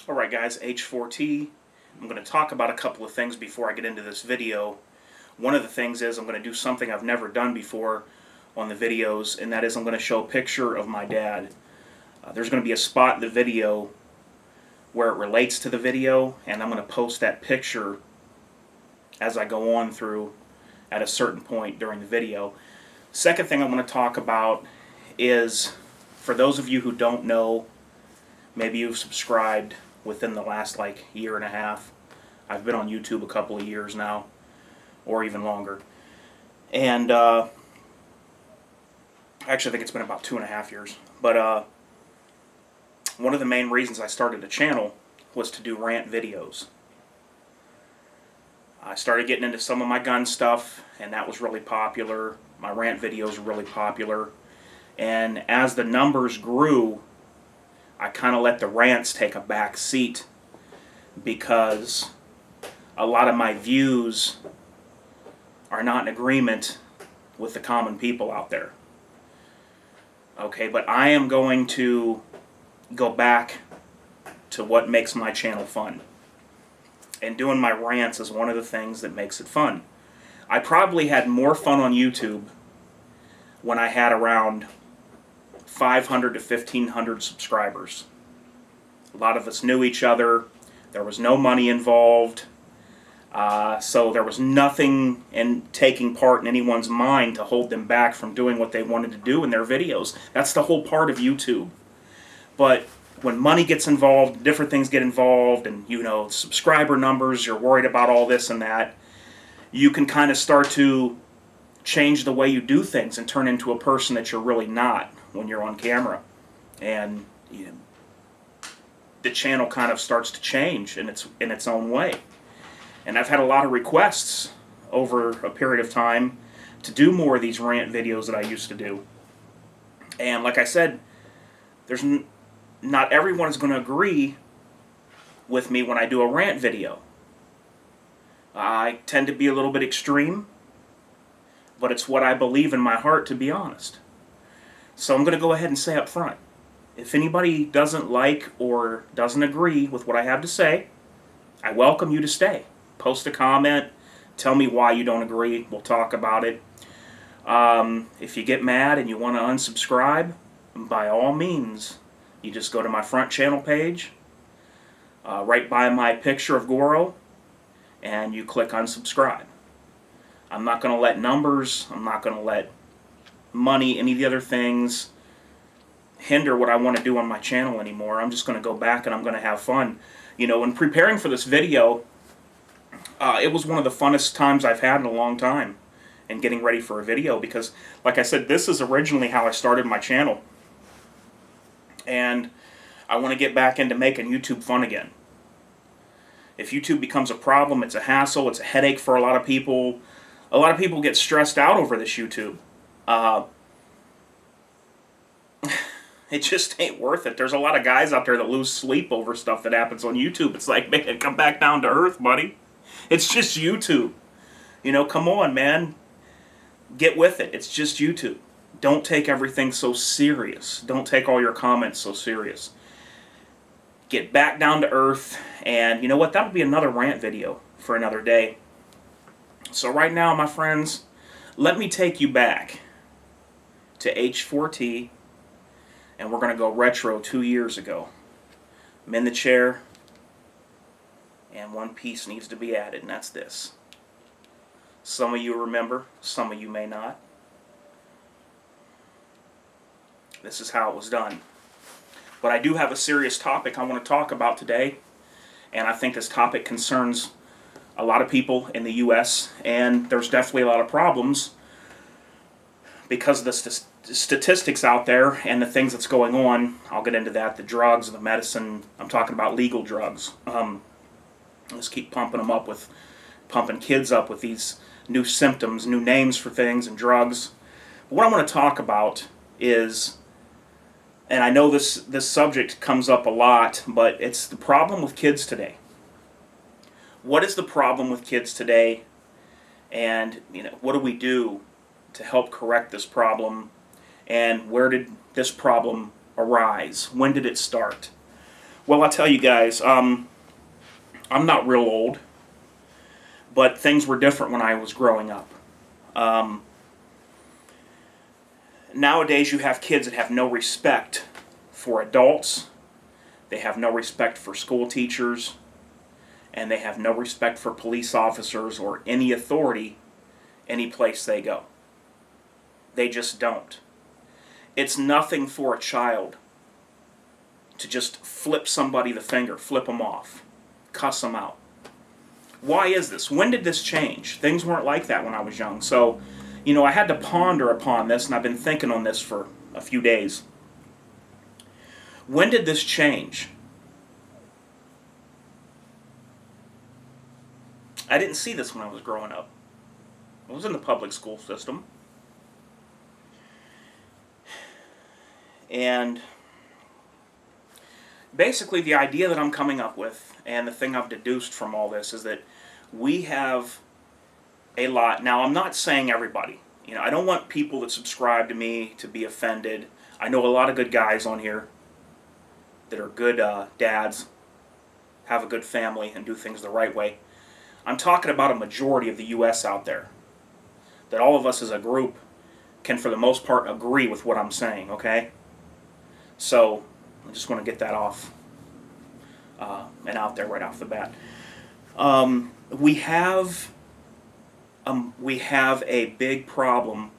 Alright guys, H4T. I'm going to talk about a couple of things before I get into this video. One of the things is I'm going to do something I've never done before on the videos, and that is I'm going to show a picture of my dad. There's going to be a spot in the video where it relates to the video, and I'm going to post that picture as I go on through at a certain point during the video. Second thing I'm going to talk about is, for those of you who don't know, maybe you've subscribed within the last year and a half. I've been on YouTube a couple of years now, or even longer. And actually I think it's been about 2.5 years. But one of the main reasons I started a channel was to do rant videos. I started getting into some of my gun stuff, and that was really popular. My rant videos were really popular. And as the numbers grew, I kind of let the rants take a back seat because a lot of my views are not in agreement with the common people out there. Okay, but I am going to go back to what makes my channel fun. And doing my rants is one of the things that makes it fun. I probably had more fun on YouTube when I had around 500 to 1,500 subscribers. A lot of us knew each other. There was no money involved. So there was nothing in taking part in anyone's mind to hold them back from doing what they wanted to do in their videos. That's the whole part of YouTube. But when money gets involved, different things get involved, and subscriber numbers, you're worried about all this and that, you can kind of start to change the way you do things and turn into a person that you're really not when you're on camera. And the channel kind of starts to change in its own way. And I've had a lot of requests over a period of time to do more of these rant videos that I used to do. And like I said, not everyone is going to agree with me when I do a rant video. I tend to be a little bit extreme, but it's what I believe in my heart, to be honest. So I'm going to go ahead and say up front, if anybody doesn't like or doesn't agree with what I have to say, I welcome you to stay. Post a comment, tell me why you don't agree, we'll talk about it. If you get mad and you want to unsubscribe, by all means, you just go to my front channel page, right by my picture of Goro, and you click unsubscribe. I'm not going to let numbers, I'm not going to let money, any of the other things hinder what I want to do on my channel anymore. I'm just going to go back and I'm going to have fun. When preparing for this video, it was one of the funnest times I've had in a long time in getting ready for a video because, like I said, this is originally how I started my channel. And I want to get back into making YouTube fun again. If YouTube becomes a problem, it's a hassle, it's a headache for a lot of people. A lot of people get stressed out over this YouTube. It just ain't worth it. There's a lot of guys out there that lose sleep over stuff that happens on YouTube. It's like, man, come back down to earth, buddy. It's just YouTube. Come on, man. Get with it. It's just YouTube. Don't take everything so serious. Don't take all your comments so serious. Get back down to earth. And you know what? That'll be another rant video for another day. So right now, my friends, let me take you back to H4T. And we're going to go retro 2 years ago. I'm in the chair, and one piece needs to be added, and that's this. Some of you remember, some of you may not. This is how it was done. But I do have a serious topic I want to talk about today, and I think this topic concerns a lot of people in the U.S., and there's definitely a lot of problems because of the statistics out there and the things that's going on. I'll get into that, the drugs, the medicine. I'm talking about legal drugs. Let's keep pumping kids up with these new symptoms, new names for things and drugs. But what I want to talk about is, and I know this subject comes up a lot, but it's the problem with kids today. What is the problem with kids today? And what do we do to help correct this problem? And where did this problem arise? When did it start? Well, I'll tell you guys, I'm not real old, but things were different when I was growing up. Um, Nowadays, you have kids that have no respect for adults, they have no respect for school teachers, and they have no respect for police officers or any authority any place they go. They just don't. It's nothing for a child to just flip somebody the finger, flip them off, cuss them out. Why is this? When did this change? Things weren't like that when I was young. So, I had to ponder upon this, and I've been thinking on this for a few days. When did this change? I didn't see this when I was growing up. I was in the public school system. And basically the idea that I'm coming up with, and the thing I've deduced from all this, is that we have a lot. Now, I'm not saying everybody. I don't want people that subscribe to me to be offended. I know a lot of good guys on here that are good dads, have a good family, and do things the right way. I'm talking about a majority of the U.S. out there. That all of us as a group can, for the most part, agree with what I'm saying, okay? So, I just want to get that off and out there right off the bat. We have a big problem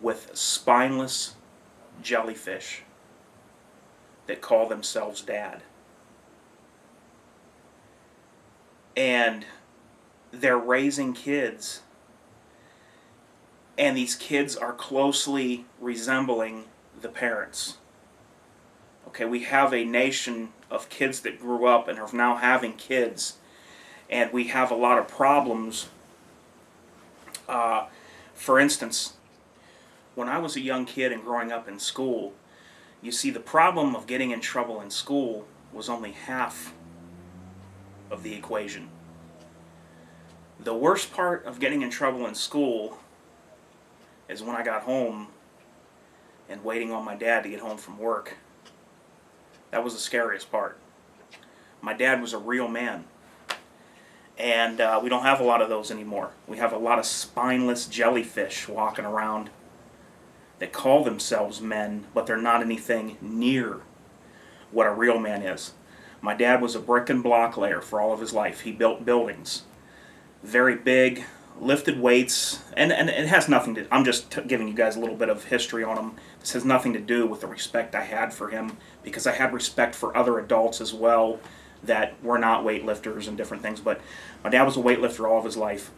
with spineless jellyfish that call themselves dad. And they're raising kids, and these kids are closely resembling the parents. Okay, we have a nation of kids that grew up and are now having kids, and we have a lot of problems. For instance, when I was a young kid and growing up in school, you see, the problem of getting in trouble in school was only half of the equation. The worst part of getting in trouble in school is when I got home and waiting on my dad to get home from work. That was the scariest part. My dad was a real man. And we don't have a lot of those anymore. We have a lot of spineless jellyfish walking around that call themselves men, but they're not anything near what a real man is. My dad was a brick and block layer for all of his life. He built buildings. Very big, lifted weights, and it has nothing to... I'm just giving you guys a little bit of history on him. This has nothing to do with the respect I had for him, because I had respect for other adults as well that were not weightlifters and different things. But my dad was a weightlifter all of his life.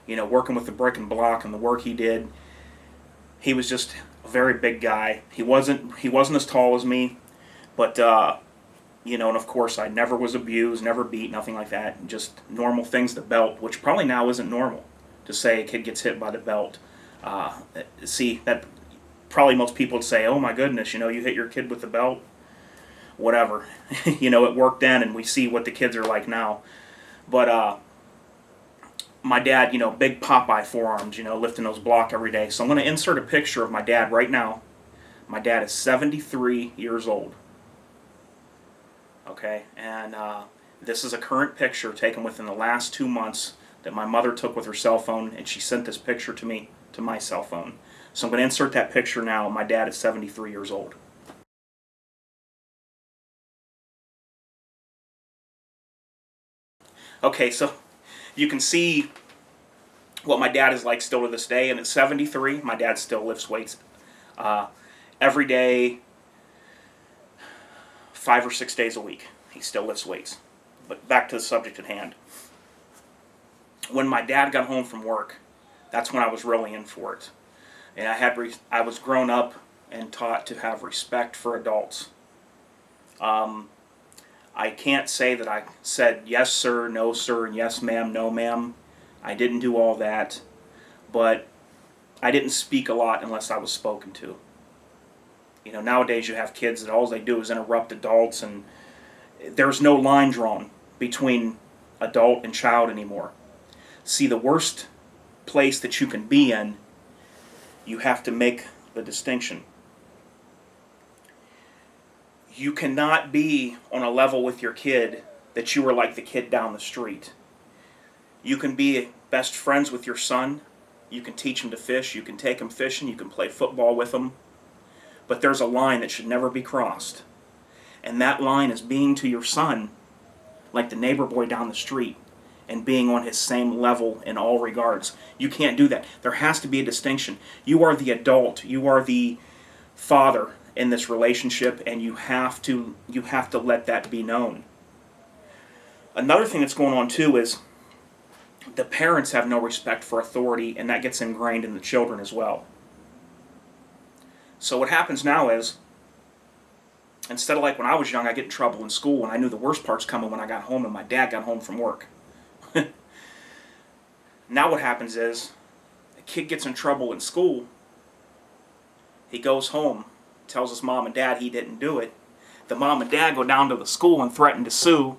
Working with the brick and block and the work he did, he was just a very big guy. He wasn't as tall as me, but and of course I never was abused, never beat, nothing like that. Just normal things. The belt, which probably now isn't normal to say a kid gets hit by the belt. See, that probably most people would say, "Oh my goodness, you hit your kid with the belt." Whatever, it worked then, and we see what the kids are like now. But my dad, big Popeye forearms, lifting those block every day. So I'm going to insert a picture of my dad right now. My dad is 73 years old. Okay, and this is a current picture taken within the last 2 months that my mother took with her cell phone, and she sent this picture to me, to my cell phone. So I'm going to insert that picture now. My dad is 73 years old. Okay, so you can see what my dad is like still to this day, and at 73, my dad still lifts weights every day, 5 or 6 days a week. He still lifts weights. But back to the subject at hand. When my dad got home from work, that's when I was really in for it. And I was grown up and taught to have respect for adults. I can't say that I said yes sir, no sir, and yes ma'am, no ma'am. I didn't do all that, but I didn't speak a lot unless I was spoken to. Nowadays you have kids that all they do is interrupt adults, and there's no line drawn between adult and child anymore. See, the worst place that you can be in, you have to make the distinction. You cannot be on a level with your kid that you are like the kid down the street. You can be best friends with your son. You can teach him to fish. You can take him fishing. You can play football with him. But there's a line that should never be crossed. And that line is being to your son like the neighbor boy down the street and being on his same level in all regards. You can't do that. There has to be a distinction. You are the adult. You are the father in this relationship, and you have to let that be known. Another thing that's going on too is the parents have no respect for authority, and that gets ingrained in the children as well. So what happens now is, instead of like when I was young, I get in trouble in school, and I knew the worst part's coming when I got home and my dad got home from work. Now what happens is, a kid gets in trouble in school, he goes home, tells his mom and dad he didn't do it. The mom and dad go down to the school and threaten to sue,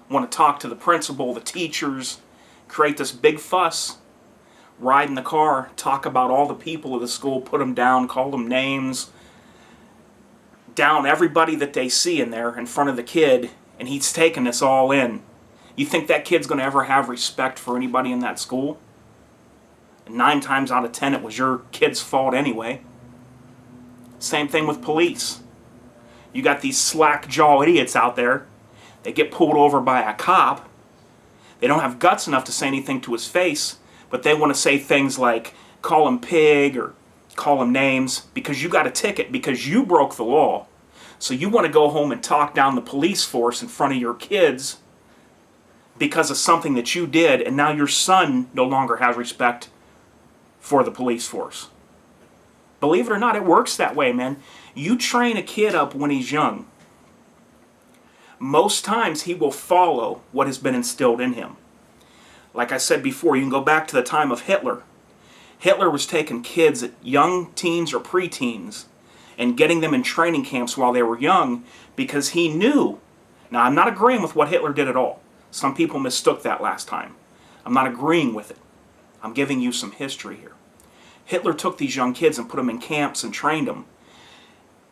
want to talk to the principal, the teachers, create this big fuss, ride in the car, talk about all the people of the school, put them down, call them names, down everybody that they see in there in front of the kid, and he's taking this all in. You think that kid's going to ever have respect for anybody in that school? 9 times out of 10 it was your kid's fault anyway. Same thing with police. You got these slack-jaw idiots out there. They get pulled over by a cop. They don't have guts enough to say anything to his face, but they want to say things like call him pig or call him names because you got a ticket because you broke the law. So you want to go home and talk down the police force in front of your kids because of something that you did, and now your son no longer has respect for the police force. Believe it or not, it works that way, man. You train a kid up when he's young. Most times he will follow what has been instilled in him. Like I said before, you can go back to the time of Hitler. Hitler was taking kids, young teens or preteens, and getting them in training camps while they were young because he knew. Now, I'm not agreeing with what Hitler did at all. Some people mistook that last time. I'm not agreeing with it. I'm giving you some history here. Hitler took these young kids and put them in camps and trained them.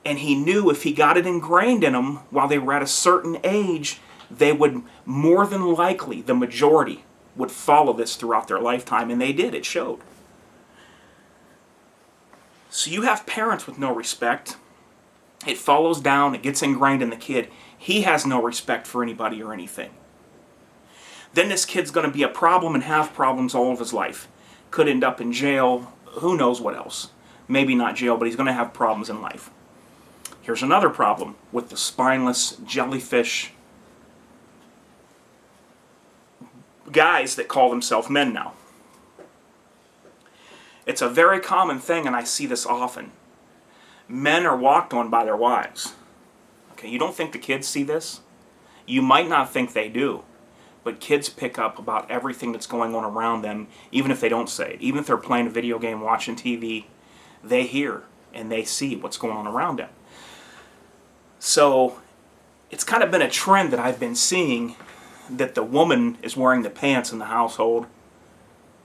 And he knew if he got it ingrained in them while they were at a certain age, they would more than likely, the majority, would follow this throughout their lifetime. And they did. It showed. So you have parents with no respect. It follows down. It gets ingrained in the kid. He has no respect for anybody or anything. Then this kid's going to be a problem and have problems all of his life. Could end up in jail. Who knows what else. Maybe not jail, but he's going to have problems in life. Here's another problem with the spineless jellyfish guys that call themselves men now. It's a very common thing, and I see this often. Men are walked on by their wives. Okay, you don't think the kids see this? You might not think they do. But kids pick up about everything that's going on around them, even if they don't say it. Even if they're playing a video game, watching TV, they hear and they see what's going on around them. So it's kind of been a trend that I've been seeing, that the woman is wearing the pants in the household,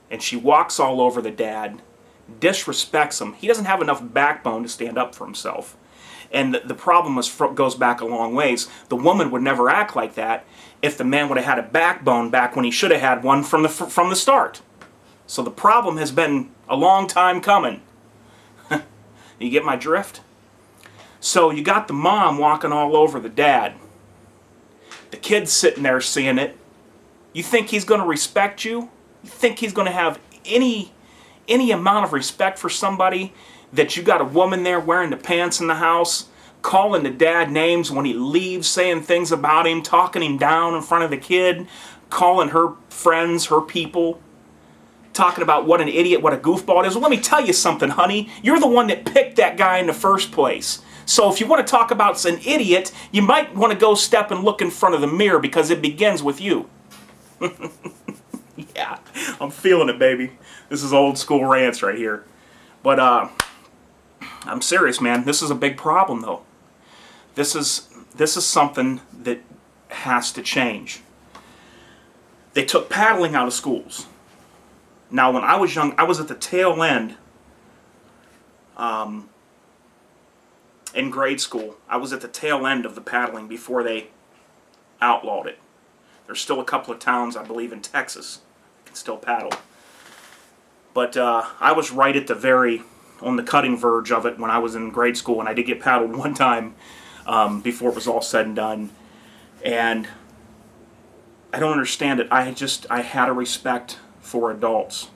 and she walks all over the dad, disrespects him. He doesn't have enough backbone to stand up for himself. And the problem goes back a long ways. The woman would never act like that if the man would have had a backbone back when he should have had one from the start. So the problem has been a long time coming. You get my drift? So you got the mom walking all over the dad. The kid's sitting there seeing it. You think he's going to respect you? You think he's going to have any amount of respect for somebody that you got a woman there wearing the pants in the house, calling the dad names when he leaves, saying things about him, talking him down in front of the kid, calling her friends, her people, talking about what an idiot, what a goofball it is? Well, let me tell you something, honey. You're the one that picked that guy in the first place. So if you want to talk about an idiot, you might want to go step and look in front of the mirror because it begins with you. Yeah, I'm feeling it, baby. This is old school rants right here. But I'm serious, man. This is a big problem, though. This is something that has to change. They took paddling out of schools. Now, when I was young, I was at the tail end in grade school. I was at the tail end of the paddling before they outlawed it. There's still a couple of towns, I believe, in Texas that can still paddle. But I was right at on the cutting verge of it when I was in grade school, and I did get paddled one time before it was all said and done. And I don't understand it. I had a respect for adults.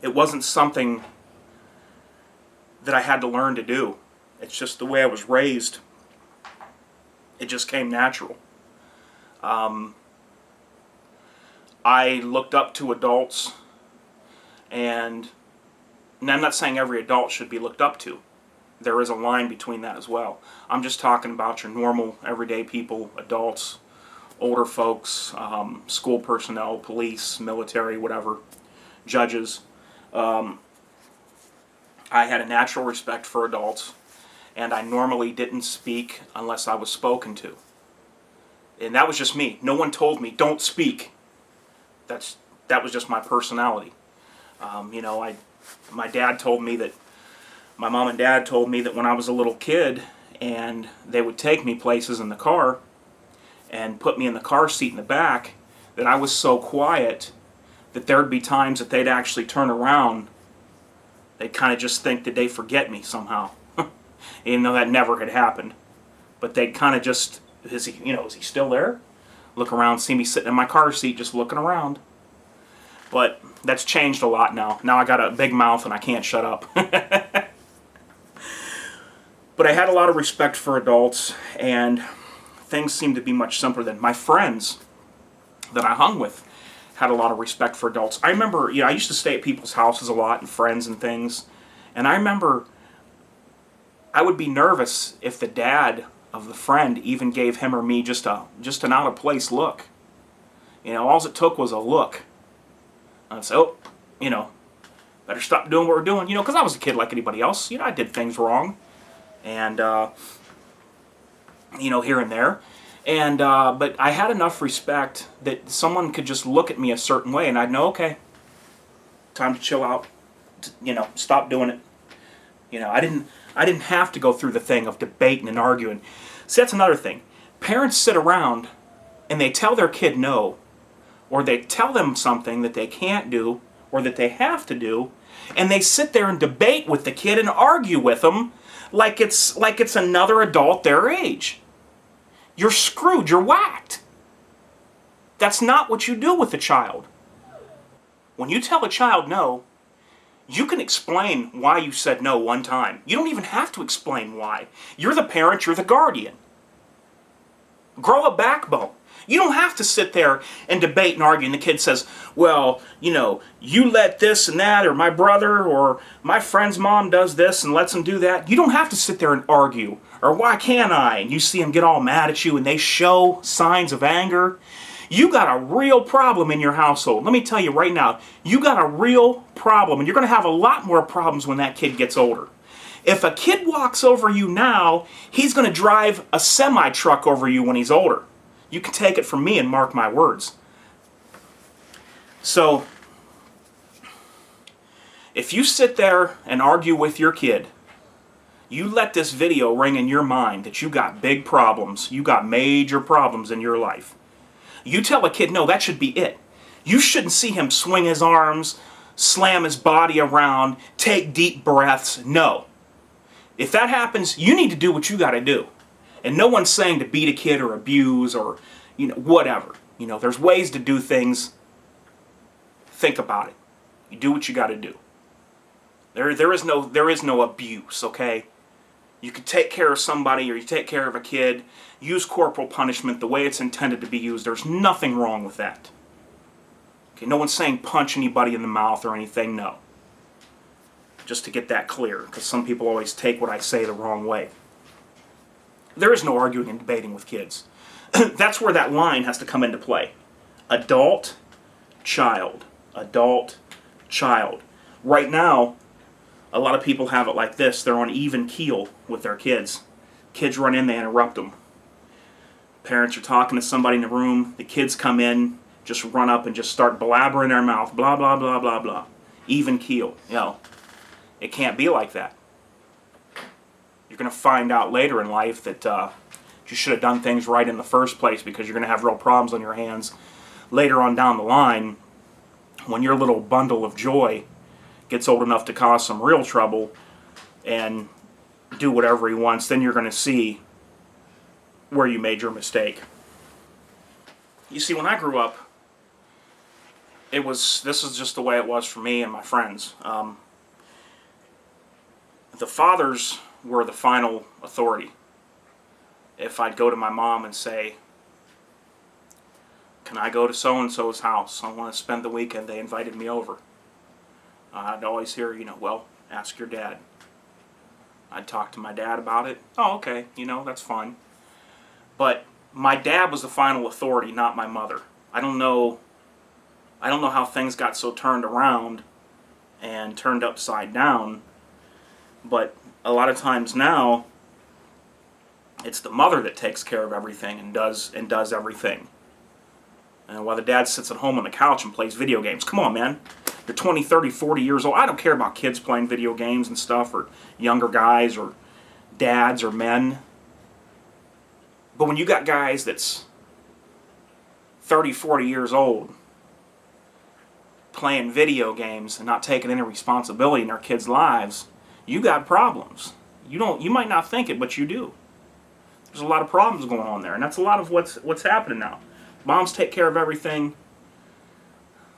It wasn't something that I had to learn to do. It's just the way I was raised. It just came natural. I looked up to adults, and I'm not saying every adult should be looked up to. There is a line between that as well. I'm just talking about your normal, everyday people, adults, older folks, school personnel, police, military, whatever, judges. I had a natural respect for adults, and I normally didn't speak unless I was spoken to. And that was just me. No one told me, don't speak. That was just my personality. My dad told me that, my mom and dad told me that when I was a little kid, and they would take me places in the car, and put me in the car seat in the back, that I was so quiet that there'd be times that they'd actually turn around. They'd kind of just think, did they forget me somehow? Even though that never had happened. But they'd kind of just, is he still there? Look around, see me sitting in my car seat just looking around. But that's changed a lot now. Now I got a big mouth and I can't shut up. But I had a lot of respect for adults, and things seemed to be much simpler then. My friends that I hung with had a lot of respect for adults. I remember, I used to stay at people's houses a lot, and friends and things, and I remember I would be nervous if the dad of the friend even gave him or me just an out of place look. All it took was a look. I'd say, better stop doing what we're doing, because I was a kid like anybody else. I did things wrong, and here and there. And but I had enough respect that someone could just look at me a certain way, and I'd know, okay, time to chill out. Stop doing it. I didn't have to go through the thing of debating and arguing. See, that's another thing. Parents sit around and they tell their kid no, or they tell them something that they can't do or that they have to do, and they sit there and debate with the kid and argue with them like it's another adult their age. You're screwed. You're whacked. That's not what you do with a child. When you tell a child no, you can explain why you said no one time. You don't even have to explain why. You're the parent, you're the guardian. Grow a backbone. You don't have to sit there and debate and argue, and the kid says, well, you let this and that, or my brother or my friend's mom does this and lets them do that. You don't have to sit there and argue, or why can't I? And you see them get all mad at you and they show signs of anger. You got a real problem in your household. Let me tell you right now, you got a real problem, and you're going to have a lot more problems when that kid gets older. If a kid walks over you now, he's going to drive a semi-truck over you when he's older. You can take it from me and mark my words. So, if you sit there and argue with your kid, you let this video ring in your mind that you got big problems, you got major problems in your life. You tell a kid, no, that should be it. You shouldn't see him swing his arms, slam his body around, take deep breaths. No. If that happens, you need to do what you got to do. And no one's saying to beat a kid or abuse or, whatever. There's ways to do things. Think about it. You do what you got to do. There is no abuse, okay? You can take care of somebody, or you take care of a kid. Use corporal punishment the way it's intended to be used. There's nothing wrong with that. Okay, no one's saying punch anybody in the mouth or anything, no. Just to get that clear, because some people always take what I say the wrong way. There is no arguing and debating with kids. That's where that line has to come into play. Adult, child. Adult, child. Right now, a lot of people have it like this. They're on even keel with their kids. Kids run in, they interrupt them. Parents are talking to somebody in the room. The kids come in, just run up and just start blabbering their mouth. Blah, blah, blah, blah, blah. Even keel. It can't be like that. you're going to find out later in life that you should have done things right in the first place, because you're going to have real problems on your hands later on down the line when your little bundle of joy gets old enough to cause some real trouble and do whatever he wants. Then you're going to see where you made your mistake. You see, when I grew up, this is just the way it was for me and my friends. The fathers were the final authority. If I'd go to my mom and say, can I go to so-and-so's house? I want to spend the weekend. They invited me over. I'd always hear, well, ask your dad. I'd talk to my dad about it. Oh, okay, that's fine. But my dad was the final authority, not my mother. I don't know how things got so turned around and turned upside down, but a lot of times now it's the mother that takes care of everything and does everything. And while the dad sits at home on the couch and plays video games. Come on, man. You're 20, 30, 40 years old. I don't care about kids playing video games and stuff, or younger guys, or dads, or men. But when you got guys that's 30, 40 years old playing video games and not taking any responsibility in their kids' lives, you got problems. You might not think it, but you do. There's a lot of problems going on there, and that's a lot of what's happening now. Moms take care of everything.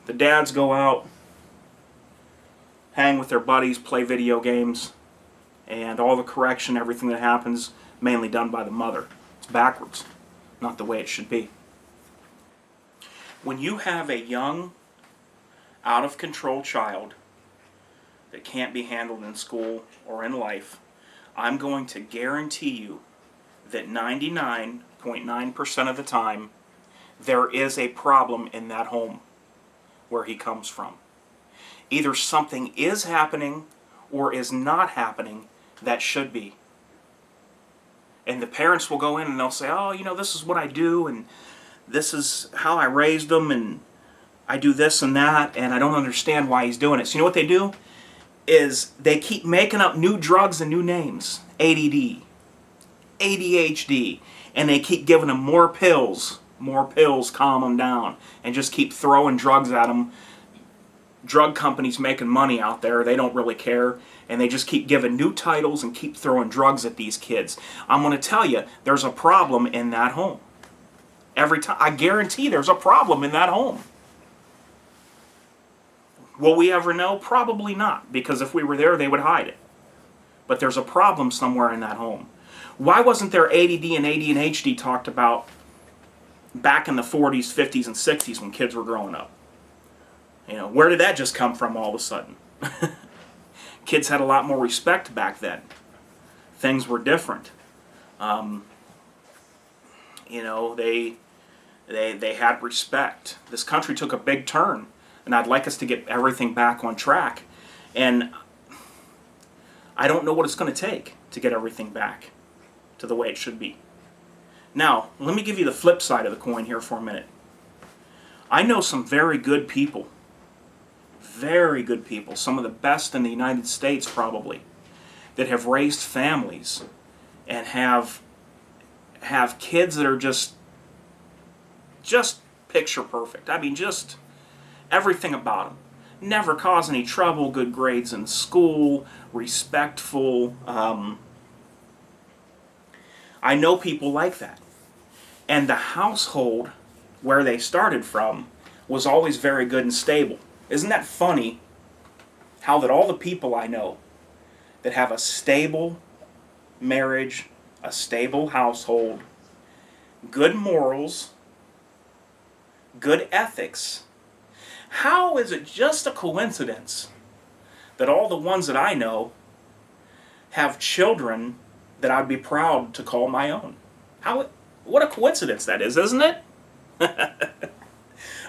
The dads go out, hang with their buddies, play video games, and all the correction, everything that happens, mainly done by the mother. It's backwards, not the way it should be. When you have a young, out-of-control child that can't be handled in school or in life, I'm going to guarantee you that 99.9% of the time, there is a problem in that home where he comes from. Either something is happening or is not happening that should be. And the parents will go in and they'll say, oh, this is what I do, and this is how I raised them, and I do this and that, and I don't understand why he's doing it. So you know what they do? Is they keep making up new drugs and new names. ADD, ADHD, and they keep giving them more pills, calm them down, and just keep throwing drugs at them. Drug companies making money out there, they don't really care, and they just keep giving new titles and keep throwing drugs at these kids. I'm going to tell you, there's a problem in that home. Every time, I guarantee there's a problem in that home. Will we ever know? Probably not, because if we were there, they would hide it. But there's a problem somewhere in that home. Why wasn't there ADD and ADHD talked about back in the 40s, 50s, and 60s when kids were growing up? Where did that just come from all of a sudden? Kids had a lot more respect back then. Things were different. They had respect. This country took a big turn, and I'd like us to get everything back on track. And I don't know what it's going to take to get everything back to the way it should be. Now, let me give you the flip side of the coin here for a minute. I know some very good people, some of the best in the United States probably, that have raised families and have kids that are just picture perfect. I mean, just everything about them. Never cause any trouble, good grades in school, respectful. I know people like that. And the household where they started from was always very good and stable. Isn't that funny how that all the people I know that have a stable marriage, a stable household, good morals, good ethics, how is it just a coincidence that all the ones that I know have children that I'd be proud to call my own? What a coincidence that is, isn't it?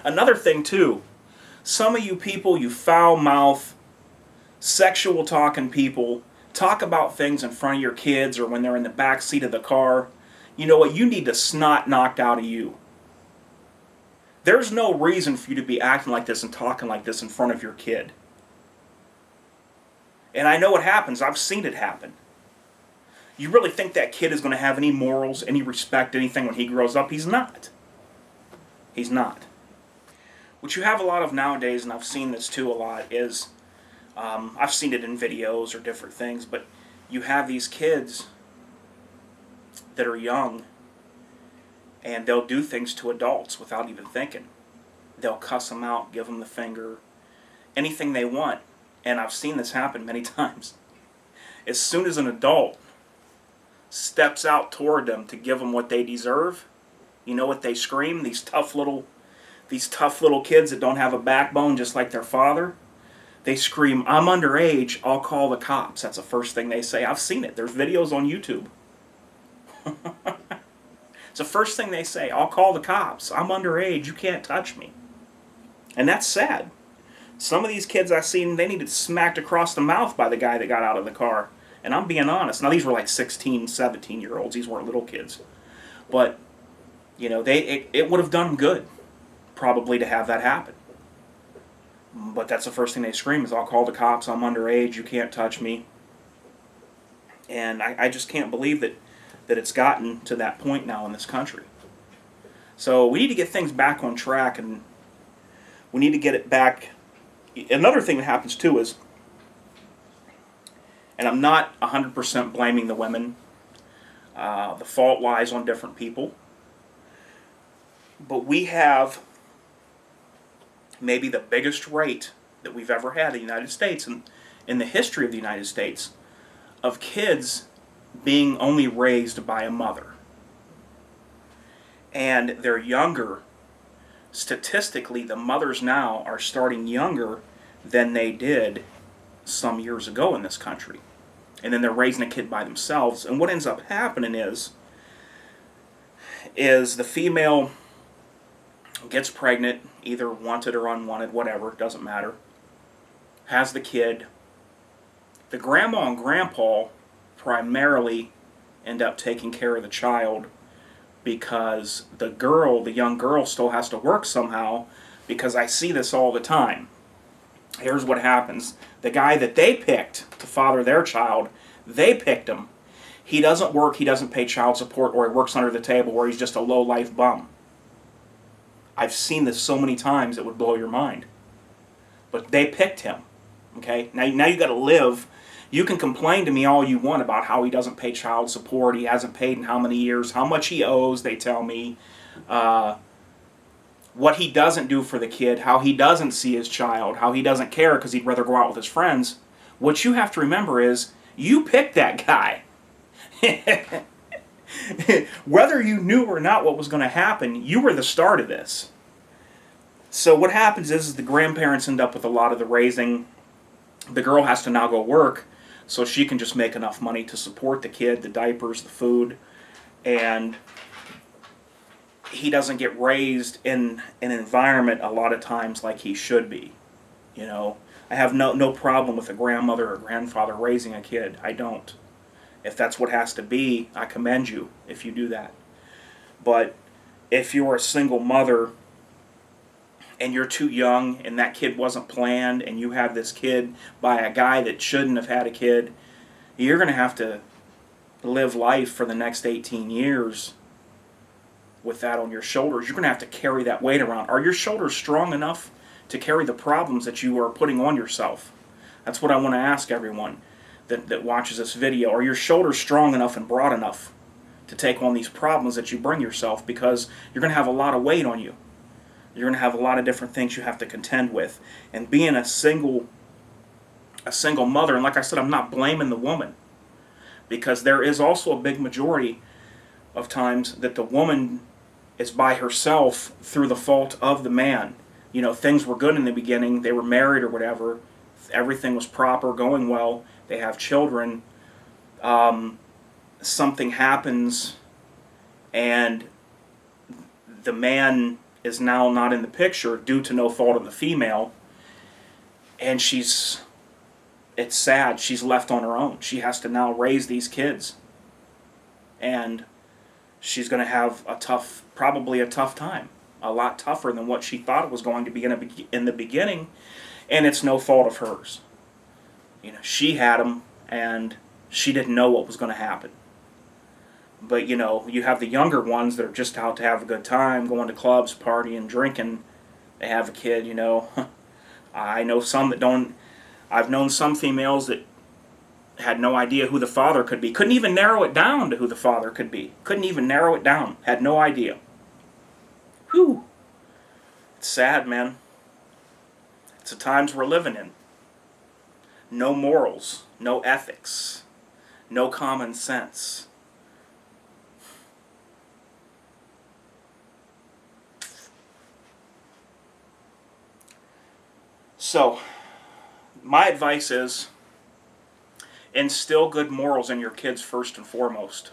Another thing too, some of you people, you foul-mouthed, sexual talking people, talk about things in front of your kids or when they're in the back seat of the car. You know what? You need the snot knocked out of you. There's no reason for you to be acting like this and talking like this in front of your kid. And I know it happens. I've seen it happen. You really think that kid is going to have any morals, any respect, anything when he grows up? He's not. He's not. What you have a lot of nowadays, and I've seen this too a lot, is I've seen it in videos or different things, but you have these kids that are young and they'll do things to adults without even thinking. They'll cuss them out, give them the finger, anything they want. And I've seen this happen many times. As soon as an adult steps out toward them to give them what they deserve, you know what they scream? These tough little kids that don't have a backbone just like their father. They scream, "I'm underage, I'll call the cops." That's the first thing they say. I've seen it. There's videos on YouTube. It's the first thing they say. "I'll call the cops. I'm underage. You can't touch me." And that's sad. Some of these kids I've seen, they needed smacked across the mouth by the guy that got out of the car. And I'm being honest. Now, these were like 16, 17-year-olds. These weren't little kids. But, you know, it would have done them good, probably, to have that happen. But that's the first thing they scream is, "I'll call the cops. I'm underage. You can't touch me." And I just can't believe that it's gotten to that point now in this country. So we need to get things back on track, and we need to get it back. Another thing that happens too is, and I'm not 100% blaming the women, the fault lies on different people, but we have maybe the biggest rate that we've ever had in the United States, and in the history of the United States, of kids being only raised by a mother. And they're younger. Statistically, the mothers now are starting younger than they did some years ago in this country. And then they're raising a kid by themselves. And what ends up happening is the female gets pregnant, either wanted or unwanted, whatever, doesn't matter, has the kid. The grandma and grandpa primarily end up taking care of the child, because the young girl still has to work somehow, because I see this all the time. Here's what happens. The guy that they picked to father their child, they picked him. He doesn't work, he doesn't pay child support, or he works under the table, or he's just a low-life bum. I've seen this so many times it would blow your mind. But they picked him. Okay? Now you got to live. You can complain to me all you want about how he doesn't pay child support, he hasn't paid in how many years, how much he owes, they tell me, what he doesn't do for the kid, how he doesn't see his child, how he doesn't care because he'd rather go out with his friends. What you have to remember is, you picked that guy. Whether you knew or not what was going to happen, you were the start of this. So what happens is the grandparents end up with a lot of the raising. The girl has to now go work so she can just make enough money to support the kid, the diapers, the food, and he doesn't get raised in an environment a lot of times like he should be. You know, I have no problem with a grandmother or grandfather raising a kid. I don't. If that's what has to be, I commend you if you do that. But if you're a single mother and you're too young and that kid wasn't planned and you have this kid by a guy that shouldn't have had a kid, you're going to have to live life for the next 18 years with that on your shoulders. You're going to have to carry that weight around. Are your shoulders strong enough to carry the problems that you are putting on yourself? That's what I want to ask everyone that watches this video. Are your shoulders strong enough and broad enough to take on these problems that you bring yourself? Because you're going to have a lot of weight on you. You're going to have a lot of different things you have to contend with. And being a single mother, and like I said, I'm not blaming the woman, because there is also a big majority of times that the woman is by herself through the fault of the man. You know, things were good in the beginning, they were married or whatever, everything was proper, going well, they have children, something happens and the man is now not in the picture due to no fault of the female, and it's sad, she's left on her own. She has to now raise these kids, and she's going to have probably a tough time, a lot tougher than what she thought it was going to be in the beginning, and it's no fault of hers. You know, she had them, and she didn't know what was going to happen. But, you know, you have the younger ones that are just out to have a good time, going to clubs, partying, drinking. They have a kid, you know. I know some that don't. I've known some females that had no idea who the father could be. Couldn't even narrow it down to who the father could be. Couldn't even narrow it down. Had no idea. Whew. It's sad, man. It's the times we're living in. No morals, no ethics, no common sense. So, my advice is instill good morals in your kids first and foremost.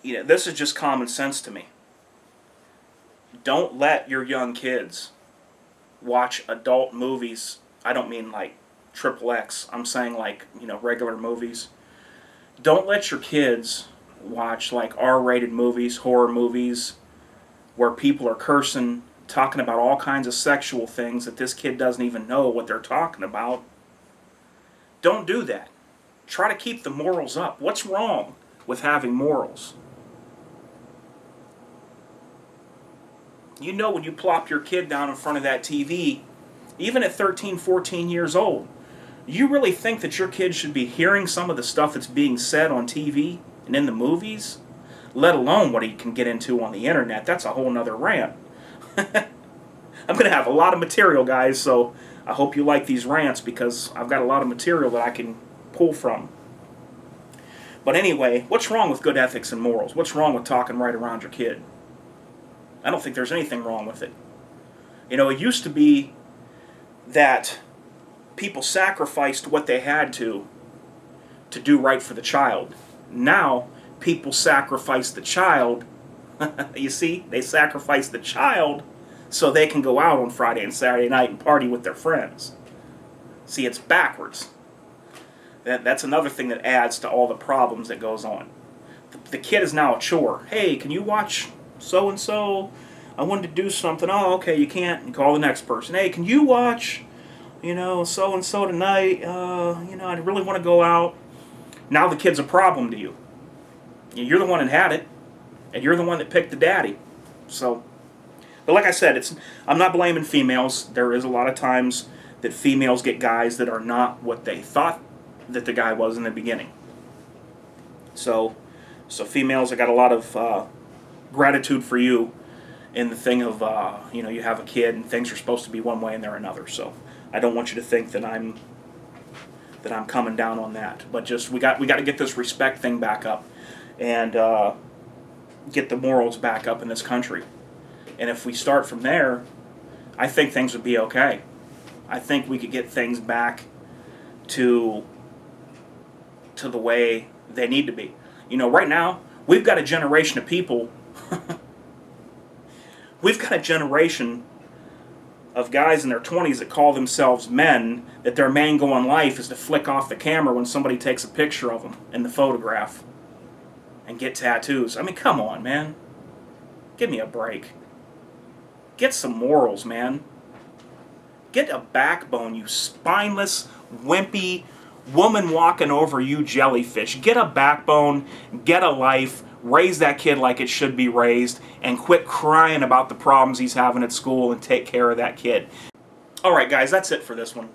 You know, this is just common sense to me. Don't let your young kids watch adult movies. I don't mean like XXX. I'm saying like, you know, regular movies. Don't let your kids watch like R-rated movies, horror movies, where people are cursing, talking about all kinds of sexual things that this kid doesn't even know what they're talking about. Don't do that. Try to keep the morals up. What's wrong with having morals? You know, when you plop your kid down in front of that TV, even at 13, 14 years old, you really think that your kid should be hearing some of the stuff that's being said on TV and in the movies? Let alone what he can get into on the internet. That's a whole nother rant. I'm going to have a lot of material, guys, so I hope you like these rants because I've got a lot of material that I can pull from. But anyway, what's wrong with good ethics and morals? What's wrong with talking right around your kid? I don't think there's anything wrong with it. You know, it used to be that people sacrificed what they had to do right for the child. Now, people sacrifice the child. You see, they sacrifice the child so they can go out on Friday and Saturday night and party with their friends. See, it's backwards. That's another thing that adds to all the problems that goes on. The kid is now a chore. Hey, can you watch so-and-so? I wanted to do something. Oh, okay, you can't. You call the next person. Hey, can you watch, you know, so-and-so tonight? You know, I really want to go out. Now the kid's a problem to you. You're the one that had it, and you're the one that picked the daddy. So, but like I said, I'm not blaming females. There is a lot of times that females get guys that are not what they thought that the guy was in the beginning. So females, I got a lot of gratitude for you in the thing of, you know, you have a kid and things are supposed to be one way and they're another. So I don't want you to think that I'm coming down on that. But just we got to get this respect thing back up and get the morals back up in this country. And if we start from there, I think things would be okay. I think we could get things back to the way they need to be. You know, right now, we've got a generation of people, we've got a generation of guys in their 20s that call themselves men, that their main goal in life is to flick off the camera when somebody takes a picture of them in the photograph and get tattoos. I mean, come on, man. Give me a break. Get some morals, man. Get a backbone, you spineless, wimpy woman walking over you jellyfish. Get a backbone, get a life, raise that kid like it should be raised, and quit crying about the problems he's having at school and take care of that kid. Alright guys, that's it for this one.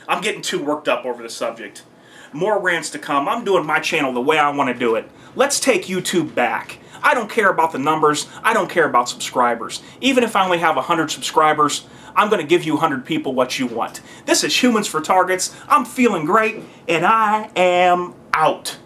I'm getting too worked up over the subject. More rants to come. I'm doing my channel the way I want to do it. Let's take YouTube back. I don't care about the numbers. I don't care about subscribers. Even if I only have 100 subscribers, I'm going to give you 100 people what you want. This is Humans for Targets. I'm feeling great, and I am out.